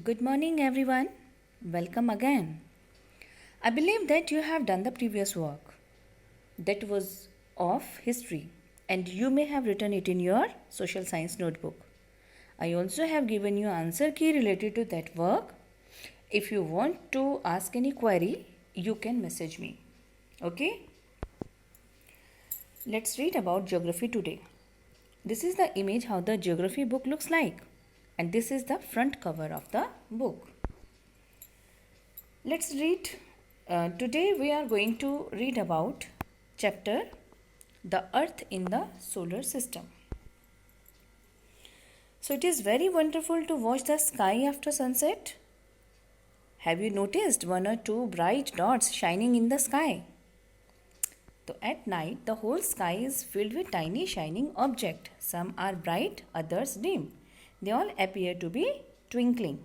Good morning, everyone. Welcome again. I believe that you have done the previous work that was of history and you may have written it in your social science notebook. I also have given you answer key related to that work. If you want to ask any query, you can message me. Okay? Let's read about geography today. This is the image how the geography book looks like, and this is the front cover of the book. Let's read. Today we are going to read about chapter The Earth in the Solar System. So it is very wonderful to watch the sky after sunset. Have you noticed one or two bright dots shining in the sky? So at night the whole sky is filled with tiny shining objects. Some are bright, others dim. They all appear to be twinkling.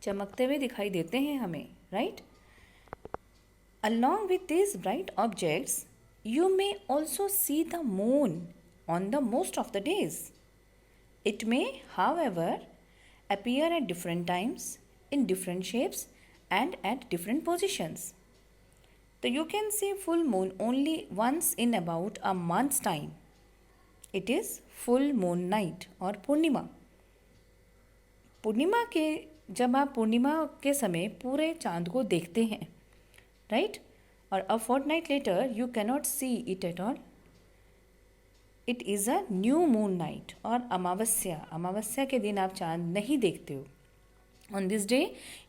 चमकते हुए दिखाई देते हैं हमें, right? Along with these bright objects, you may also see the moon on the most of the days. It may, however, appear at different times, in different shapes, and at different positions. So you can see full moon only once in about a month's time. It is full moon night or पूर्णिमा. पूर्णिमा के जब आप पूर्णिमा के समय पूरे चांद को देखते हैं, राइट, और a fortnight later you cannot see it at all. It is a new moon night. और अमावस्या के दिन आप चांद नहीं देखते हो. On this day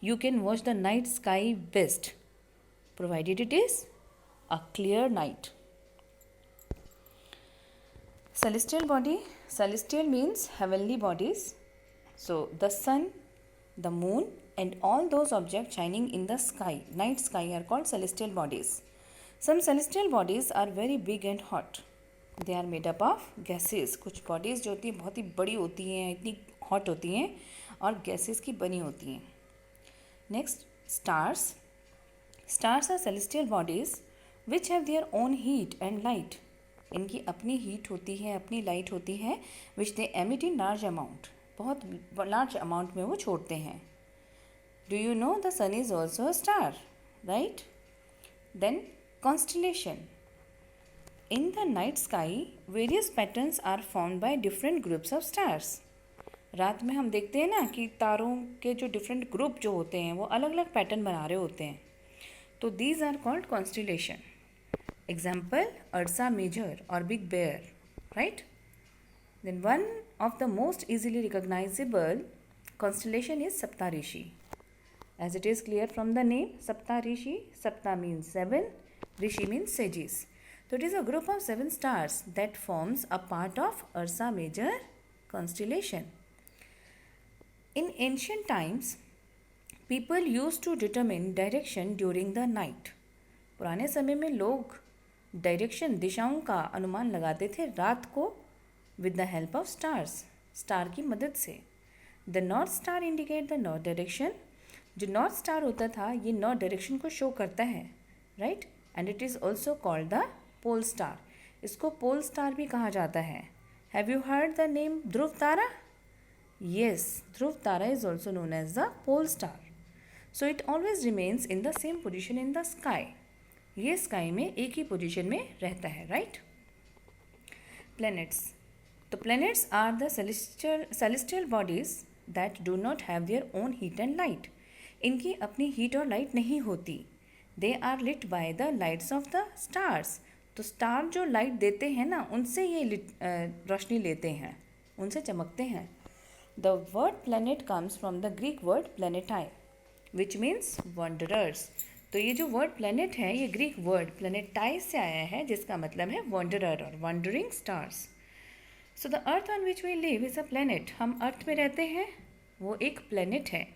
you can watch the night sky best provided it is a clear night. Celestial body. Celestial means heavenly bodies. So the sun, the moon, and all those objects shining in the sky, night sky, are called celestial bodies. Some celestial bodies are very big and hot. They are made up of gases. कुछ bodies जो होती हैं बहुत ही बड़ी होती हैं, इतनी hot होती हैं और gases की बनी होती हैं. Next, stars. Stars are celestial bodies which have their own heat and light. इनकी अपनी हीट होती है, अपनी लाइट होती है, which they emit in large amount. बहुत लार्ज अमाउंट में वो छोड़ते हैं. Do you know the sun is also a star, right? Then constellation. In the night sky various patterns are formed by different groups of stars. रात में हम देखते हैं ना कि तारों के जो डिफरेंट ग्रुप जो होते हैं वो अलग अलग पैटर्न बना रहे होते हैं. तो these are called constellation. Example, Ursa Major or Big Bear, right? Then one of the most easily recognizable constellation is Saptarishi. As it is clear from the name, Saptarishi, Sapta means 7, Rishi means sages. So it is a group of 7 stars that forms a part of Ursa Major constellation. In ancient times, people used to determine direction during the night. पुराने समय में लोग direction, दिशाओं का अनुमान लगाते थे रात को with the help of stars, star की मदद से. The north star indicate the north direction. जो नॉर्थ स्टार होता था ये नॉर्थ डायरेक्शन को शो करता है, right? And it is also called the pole star. इसको पोल स्टार भी कहा जाता है. Have you heard the name Dhruv Tara? Yes, Dhruv Tara is also known as the pole star. So it always remains in the same position in the sky. ये sky में एक ही position में रहता है, राइट? प्लैनेट्स. तो planets are the celestial bodies that do not have their own heat and light. इनकी अपनी हीट और लाइट नहीं होती. They are lit by the lights of the stars. तो स्टार जो लाइट देते हैं ना उनसे ये रोशनी लेते हैं, उनसे चमकते हैं. The word planet comes from the Greek word planetai which means wanderers. तो ये जो वर्ड प्लैनेट है ये ग्रीक वर्ड प्लैनेटाइज से आया है जिसका मतलब है वंडरर और wandering stars. So the earth on which we live is a planet. हम अर्थ में रहते हैं, वो एक प्लैनेट है.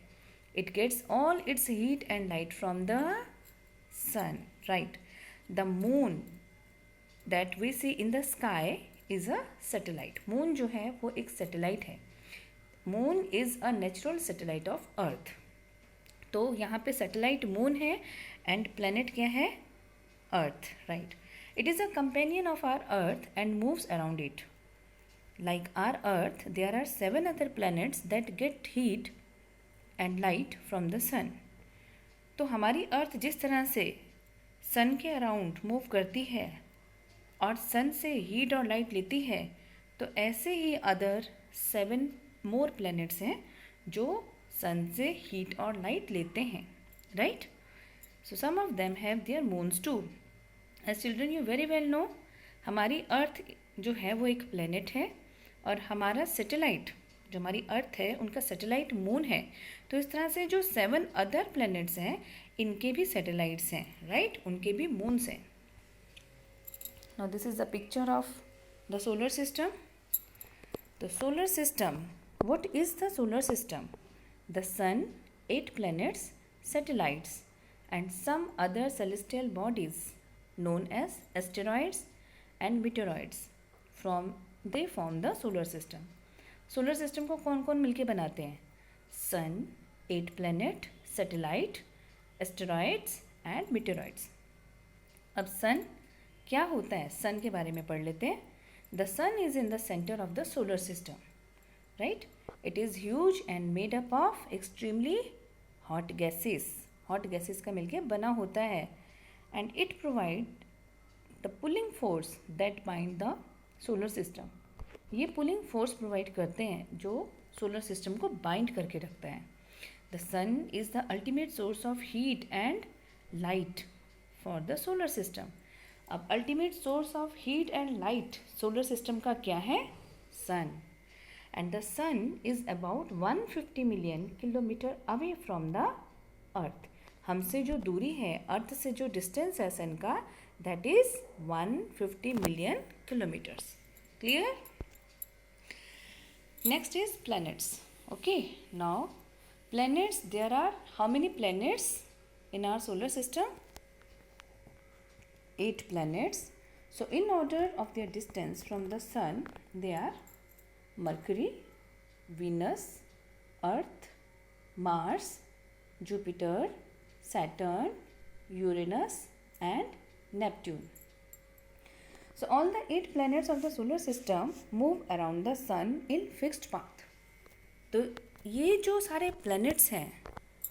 It gets all its heat and light from the sun, right? The moon that we see in the sky is a satellite. Moon जो है वो एक सैटेलाइट है. Moon is a natural satellite of earth. तो यहाँ पे satellite moon है and planet क्या है? Earth, right? It is a companion of our earth and moves around it. Like our earth there are 7 other planets that get heat and light from the sun. तो हमारी अर्थ जिस तरह से सन के around move करती है और सन से हीट और लाइट लेती है, तो ऐसे ही अदर 7 मोर प्लैनेट्स हैं जो सन से हीट और लाइट लेते हैं, right? So some of them have their moons too. As children you very well know, हमारी अर्थ जो है वो एक प्लैनेट है और हमारा सैटेलाइट जो हमारी अर्थ है उनका सैटेलाइट मून है. तो इस तरह से जो 7 अदर प्लैनेट्स हैं इनके भी सैटेलाइट्स हैं, राइट? उनके भी मून्स हैं. Now this is the picture of the solar system. The solar system, what is the solar system? The sun, 8 planets, satellites and some other celestial bodies known as asteroids and meteoroids. They form the solar system. Solar system को कौन कौन मिलके बनाते हैं? सन, 8 planet, satellite, asteroids and meteoroids. अब सन क्या होता है, सन के बारे में पढ़ लेते हैं. The sun is in the centre of the solar system, right? It is huge and made up of extremely hot gases. Hot gases का मिलके बना होता है. And it provide the pulling force that bind the solar system. ये pulling force provide करते हैं जो solar system को बाइंड करके रखता है. The sun is the ultimate source of heat and light for the solar system. अब ultimate source of heat and light solar system का क्या है? Sun. And the sun is about 150 million kilometre away from the earth. हमसे जो दूरी है, अर्थ से जो डिस्टेंस है सन का, that is 150 million kilometres. Clear? Next is planets. Okay, now planets, there are how many planets in our solar system? 8 planets. So in order of their distance from the sun, they are Mercury, Venus, Earth, Mars, Jupiter, Saturn, Uranus and Neptune. So all the 8 planets of the solar system move around the sun in fixed path. तो ये जो सारे planets हैं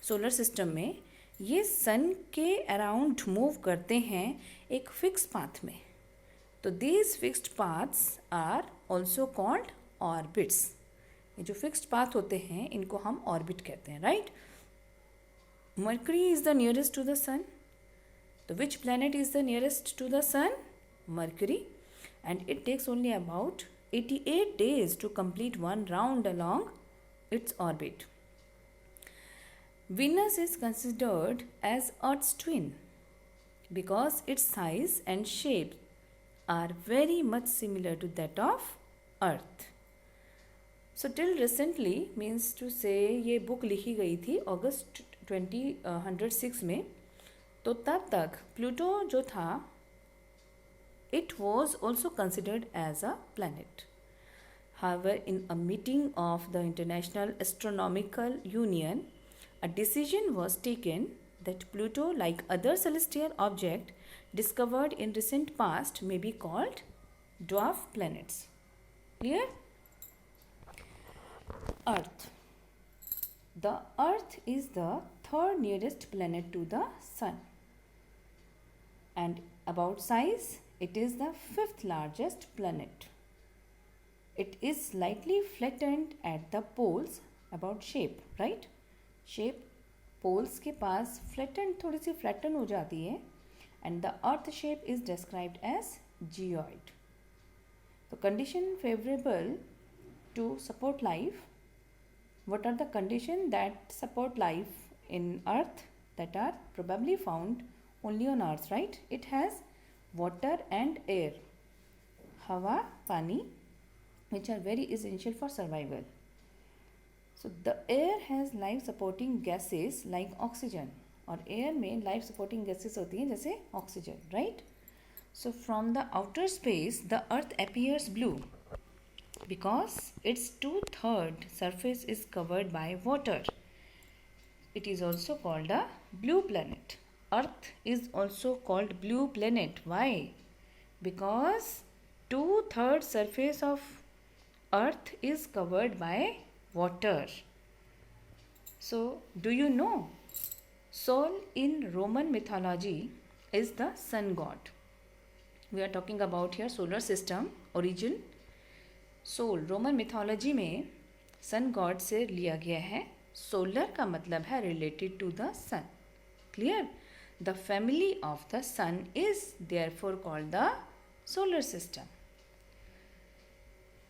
solar system में, ये सन के around move करते हैं एक फिक्स पाथ में. तो these fixed paths are also called orbits. ये जो फिक्स्ड पाथ होते हैं इनको हम ऑर्बिट कहते हैं, right? Mercury is the nearest to the sun. तो which planet is the nearest to the sun? Mercury. And it takes only about 88 days to complete one round along its orbit. Venus is considered as Earth's twin because its size and shape are very much similar to that of Earth. So till recently, means to say, ये book लिखी गई थी अगस्त 2006 में. तो तब तक Pluto जो था, it was also considered as a planet. However, in a meeting of the International Astronomical Union, a decision was taken that Pluto, like other celestial objects discovered in recent past, may be called dwarf planets. Clear? Earth. The Earth is the third nearest planet to the Sun. And about size, it is the 5th largest planet. It is slightly flattened at the poles. About shape, right? Shape poles के पास flattened, थोड़ी सी flatten हो जाती है. And the earth shape is described as geoid. The condition favorable to support life. What are the conditions that support life in earth that are probably found only on earth, right? It has water and air, हवा, पानी, which are very essential for survival. So the air has life supporting gases like oxygen. और air में life supporting gases होती हैं जैसे oxygen, right? So from the outer space, the earth appears blue because its 2/3 surface is covered by water. It is also called a blue planet. Earth is also called blue planet. Why? Because 2/3 surface of Earth is covered by water. So, do you know? Sol in Roman mythology is the sun god. We are talking about here solar system origin. Sol Roman mythology में sun god से लिया गया है. Solar का मतलब है related to the sun. Clear? The family of the sun is therefore called the solar system.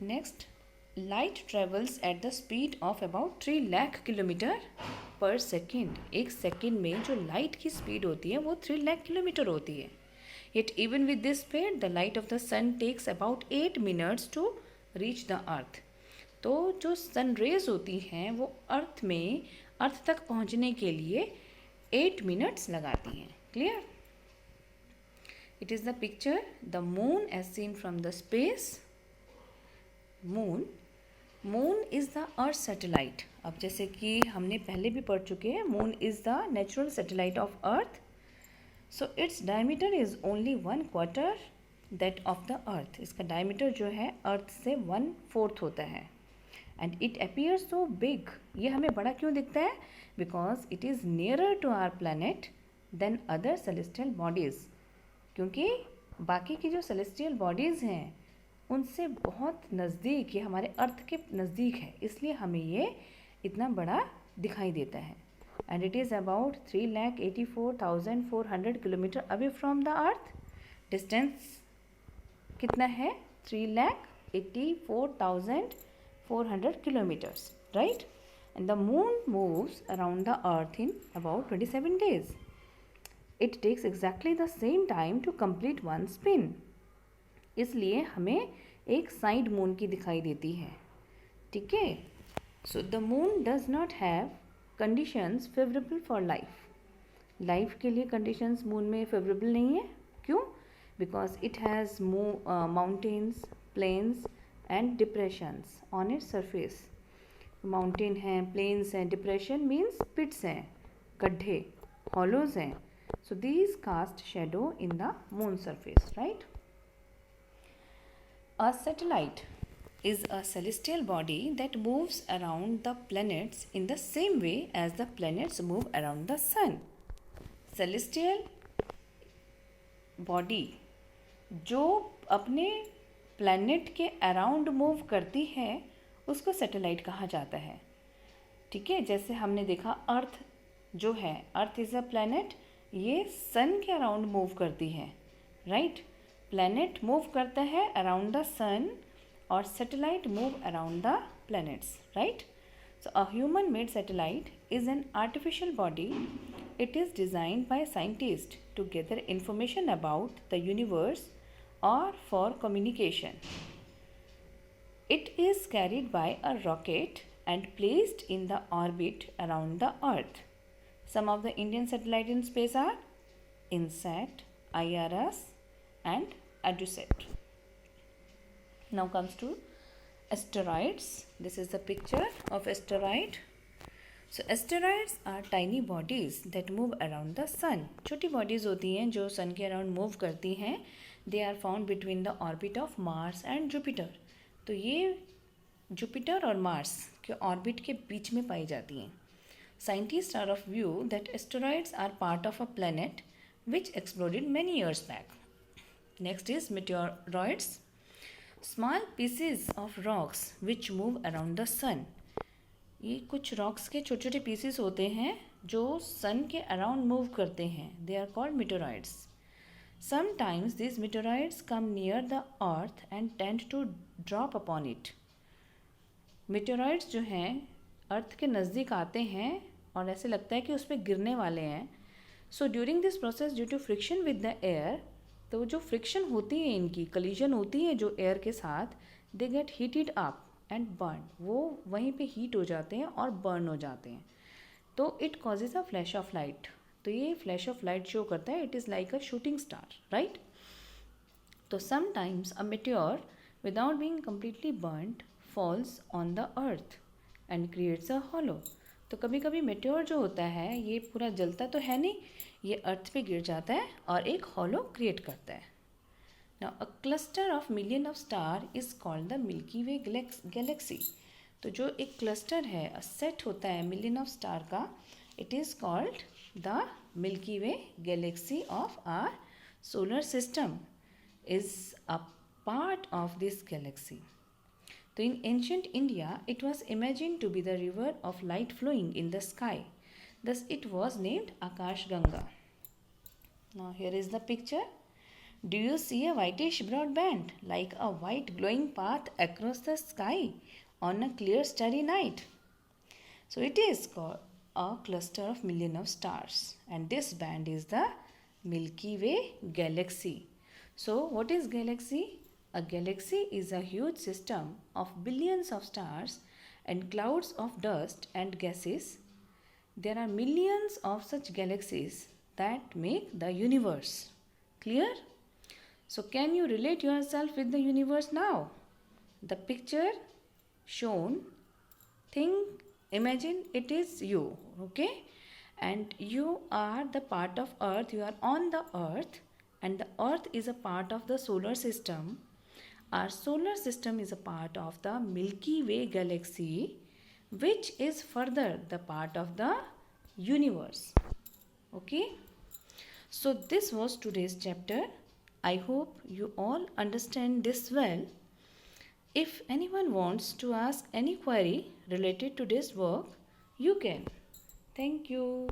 Next, light travels at the speed of about 3 lakh kilometre per second. एक second में जो लाइट की स्पीड होती है वो 3 लाख किलोमीटर होती है. Yet even with this speed, the light of the sun takes about 8 minutes to reach the earth. तो जो सन रेज होती हैं वो अर्थ तक पहुंचने के लिए 8 मिनट्स लगाती हैं. Clear? It is the picture, the moon as seen from the space. Moon is the earth satellite. अब जैसे कि हमने पहले भी पढ़ चुके हैं, moon is the natural satellite of earth. So its diameter is only 1/4 that of the earth. इसका diameter जो है अर्थ से 1/4 होता है. And it appears so big. ये हमें बड़ा क्यों दिखता है? Because it is nearer to our planet than other celestial bodies. क्योंकि बाकी की जो celestial bodies हैं उनसे बहुत नज़दीक, ये हमारे अर्थ के नज़दीक है, इसलिए हमें ये इतना बड़ा दिखाई देता है. And it is about 3,84,400 kilometre away from the earth. Distance कितना है? 3,84,400 kilometers, right? And the moon moves around the earth in about 27 days. It takes exactly the same time to complete one spin. इसलिए हमें एक side moon की दिखाई देती है. ठीक है? So the moon does not have conditions favourable for life के लिए कंडीशंस मून में फेवरेबल नहीं है. क्यों? Because it has mountains, plains and depressions on its surface. Mountain हैं, प्लेन्स हैं, डिप्रेशन मीन्स पिट्स हैं, गड्ढे, हॉलोज हैं. So these cast shadow in the moon surface, right? A satellite is a celestial body that moves around the planets in the same way as the planets move around the sun. Celestial body जो अपने planet के around move करती है उसको satellite कहा जाता है. ठीक है? जैसे हमने देखा अर्थ जो है, अर्थ इज़ अ planet, ये sun के around move करती है, right? planet move करता है around the sun और satellite move around the planets, right? So a human made satellite is an artificial body. It is designed by scientists to gather information about the universe or for communication. It is carried by a rocket and placed in the orbit around the earth. Some of the Indian satellites in space are INSAT, IRS and ADUSAT. Now comes to asteroids. This is the picture of asteroid. So asteroids are tiny bodies that move around the sun. छोटी bodies होती हैं जो sun के around move करती हैं. They are found between the orbit of Mars and Jupiter. तो ये Jupiter और Mars के orbit के बीच में पाई जाती हैं. Scientists are of view that asteroids are part of a planet which exploded many years back. Next is meteoroids. Small pieces of rocks which move around the sun. ये कुछ rocks के छोटे छोटे pieces होते हैं जो sun के around move करते हैं. They are called meteoroids. Sometimes these meteoroids come near the earth and tend to drop upon it. Meteoroids जो हैं अर्थ के नज़दीक आते हैं और ऐसे लगता है कि उस पर गिरने वाले हैं. So during this process, due to friction with the air, तो जो फ्रिक्शन होती है, इनकी कलीजन होती है जो एयर के साथ, they get heated up and burn. वो वहीं पे हीट हो जाते हैं और बर्न हो जाते हैं. तो it causes a flash of light. तो ये फ्लैश ऑफ लाइट शो करता है. It is like a shooting star, right? तो sometimes a meteor without being completely burned falls on the earth and creates a hollow. तो कभी कभी meteor जो होता है ये पूरा जलता तो है नहीं, ये अर्थ पे गिर जाता है और एक हॉलो क्रिएट करता है. Now a cluster of million of star is called the Milky Way galaxy. तो जो एक क्लस्टर है, सेट होता है मिलियन ऑफ स्टार का, it is called the Milky Way galaxy of our solar system is a part of this galaxy. So in ancient India, it was imagined to be the river of light flowing in the sky. Thus it was named Akash Ganga. Now here is the picture. Do you see a whitish broad band like a white glowing path across the sky on a clear starry night? So it is called a cluster of million of stars, and this band is the Milky Way galaxy. So what is galaxy? A galaxy is a huge system of billions of stars and clouds of dust and gases. There are millions of such galaxies that make the universe. Clear? So can you relate yourself with the universe now? The picture shown, imagine it is you, okay? And you are the part of earth, you are on the earth, and the earth is a part of the solar system. Our solar system is a part of the Milky Way galaxy, which is further the part of the universe. Okay? So this was today's chapter. I hope you all understand this well. If anyone wants to ask any query related to this work, you can. Thank you.